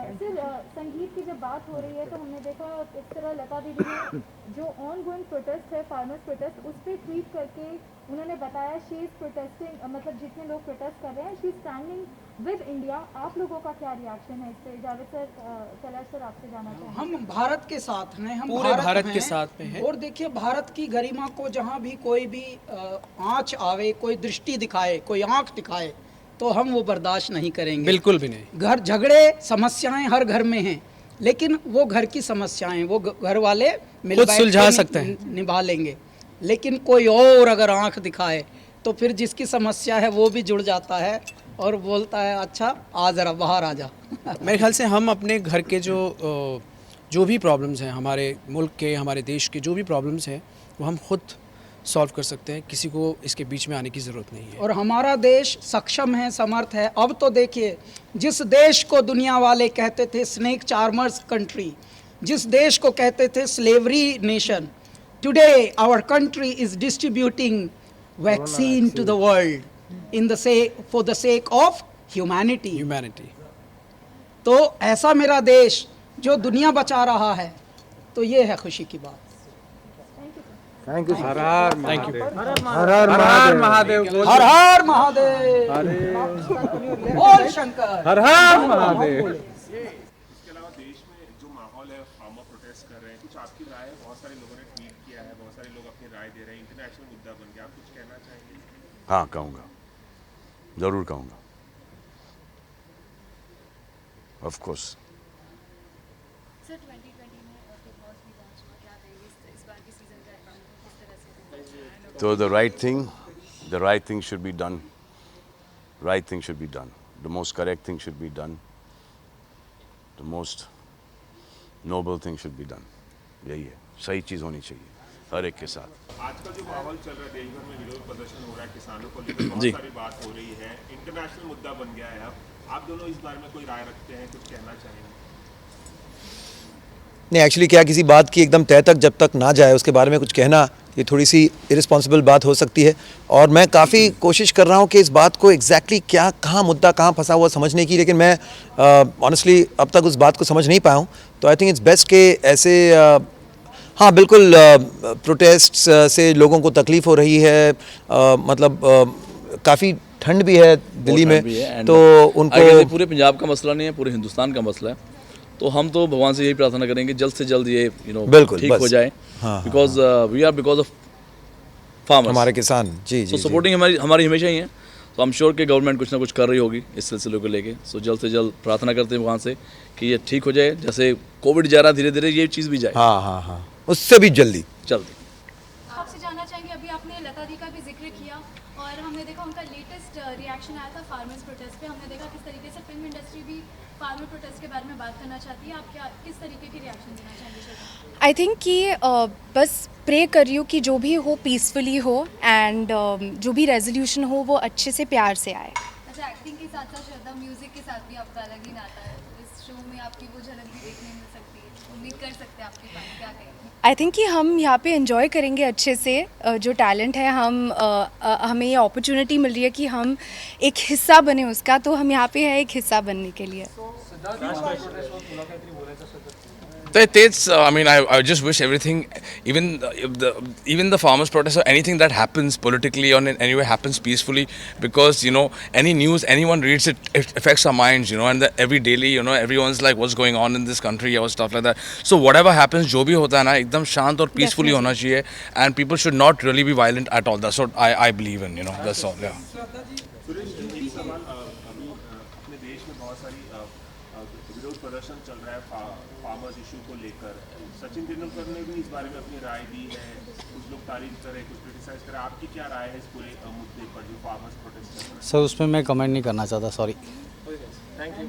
Sir संगीत की जब बात हो रही है तो हमने देखा इस तरह लता दीदी ने जो ऑन गोइंग प्रोटेस्ट है फार्मर्स प्रोटेस्ट उस पर ट्वीट करके उन्होंने बताया शी इज प्रोटेस्टिंग मतलब जितने लोग प्रोटेस्ट कर रहे हैं she is standing with India. आप लोगों का क्या रिएक्शन है इस पर? जावेद सर, कैलाश सर आपसे जाना चाहेंगे। हम भारत के साथ हैं, हम पूरे भारत हैं, के साथ में हैं। और देखिए भारत की गरिमा को जहाँ भी कोई भी आँच आवे, कोई दृष्टि दिखाए, कोई आँख दिखाए तो हम वो बर्दाश्त नहीं करेंगे, बिल्कुल भी नहीं। घर झगड़े समस्याएं हर घर में हैं, लेकिन वो घर की समस्याएं वो घर वाले मिल खुद सुलझा सकते हैं, निभा लेंगे। लेकिन कोई और अगर आंख दिखाए तो फिर जिसकी समस्या है वो भी जुड़ जाता है और बोलता है अच्छा आ ज़रा बाहर आ जा। मेरे ख्याल से हम अपने घर के जो भी प्रॉब्लम्स हैं, हमारे मुल्क के, हमारे देश के जो भी प्रॉब्लम्स हैं, वो हम खुद सॉल्व कर सकते हैं। किसी को इसके बीच में आने की ज़रूरत नहीं है। और हमारा देश सक्षम है, समर्थ है। अब तो देखिए, जिस देश को दुनिया वाले कहते थे स्नेक चार्मर्स कंट्री, जिस देश को कहते थे slavery nation, today our country is distributing vaccine to the world in the for the sake of humanity. तो ऐसा मेरा देश जो दुनिया बचा रहा है, तो ये है खुशी की बात। Thank you. हर हर महादेव। हर हर महादेव। हर हर महादेव। बोल शंकर। हर हर महादेव। इसके अलावा देश में जो माहौल है फार्मर प्रोटेस्ट कर रहे हैं, कुछ आपकी राय है? बहुत सारे लोगों ने ट्वीट किया है, बहुत सारे लोग अपनी राय दे रहे हैं, इंटरनेशनल मुद्दा बन गया। आप कुछ कहना चाहेंगे? हाँ, कहूँगा, ज़रूर कहूँगा। Of course. सर 2020 में बिग बॉस भी लॉन्च हुआ, क्या कहेंगे इस बार के सीजन का अकाउंट किस तरह से? So the right thing should be done. Right thing should be done. The most correct thing should be done. The most noble thing should be done. यही है, सही चीज़ होनी चाहिए हर एक के साथ। आजकल जो माहौल चल रहा है देश भर में, विरोध प्रदर्शन हो रहा है, किसानों को लेकर बहुत सारी बात हो रही है, इंटरनेशनल मुद्दा बन गया है। अब आप दोनों इस बारे में कोई राय रखते हैं, कुछ कहना चाहेंगे? नहीं, एक्चुअली क्या, किसी बात की एकदम तह तक जब तक ना जाए उसके बारे में कुछ कहना ये थोड़ी सी इरिस्पॉन्सिबल बात हो सकती है। और मैं काफ़ी कोशिश कर रहा हूँ कि इस बात को एग्जैक्टली क्या, कहाँ मुद्दा कहाँ फंसा हुआ समझने की, लेकिन मैं ऑनेस्टली अब तक उस बात को समझ नहीं पाया हूँ। तो आई थिंक इट्स बेस्ट के ऐसे हाँ बिल्कुल, प्रोटेस्ट से लोगों को तकलीफ़ हो रही है, मतलब काफ़ी ठंड भी है दिल्ली में, तो उनको पूरे पंजाब का मसला नहीं है, पूरे हिंदुस्तान का मसला है। तो हम तो भगवान से यही प्रार्थना करेंगे जल्द से जल्द ये ठीक हो जाए, because we are because of farmers, हमारे किसान। जी जी, सपोर्टिंग हमारी हमेशा ही है। तो आई एम श्योर कि गवर्नमेंट कुछ ना कुछ कर रही होगी इस सिलसिले को लेके। सो जल्द से जल्द प्रार्थना करते हैं भगवान से कि ये ठीक हो जाए, जैसे कोविड जा रहा धीरे धीरे ये चीज़ भी जाए। हाँ, उससे भी जल्दी। आपसे जानना चाहेंगे, अभी आपने लता दी का भी जिक्र किया और हमने देखा उनका लेटेस्ट रिएक्शन आया था फार्मर्स प्रोटेस्ट पे। हमने देखा किस तरीके से फिल्म इंडस्ट्री भी फार्मर प्रोटेस्ट के बारे में बात करना चाहती है। आप क्या किस तरीके के रिएक्शन देना चाहेंगे? आई थिंक कि बस प्रे कर रही हूँ कि जो भी हो पीसफुली हो एंड जो भी रेजोल्यूशन हो वो अच्छे से प्यार से आए। अच्छा, एक्टिंग के साथ साथ श्रद्धा म्यूजिक के साथ भी आपका अलग ही नाता है, तो इस शो में आपकी वो झलक भी देखने मिल सकती है, उम्मीद कर सकते हैं आपके पास, क्या कहेंगे? आई थिंक कि हम यहाँ पे एंजॉय करेंगे अच्छे से। जो टैलेंट है हमें ये अपॉर्चुनिटी मिल रही है कि हम एक हिस्सा बने उसका, तो हम यहाँ पे है एक हिस्सा बनने के लिए। I mean, I just wish everything, even the farmers' protest or anything that happens politically or in any way happens peacefully, because any news anyone reads it affects our minds, and every daily everyone's like what's going on in this country or stuff like that. So whatever happens, जो भी होता है ना, एकदम शांत और peacefully होना चाहिए, and people should not really be violent at all. That's what I believe in, that's all. Yeah. Suresh, एक सवाल, अभी अपने देश में बहुत सारी विरोध प्रदर्शन चल रहा है फार्मर्स इशू को लेकर। सचिन तेंदुलकर ने भी इस बारे में अपनी राय दी है, कुछ लोग तारीफ करें, कुछ क्रिटिसाइज करें। आपकी क्या राय है इस पूरे मुद्दे पर जो फार्मर्स प्रोटेस्ट चल रहा है? सर उसमें मैं कमेंट नहीं करना चाहता, सॉरी। Thank you.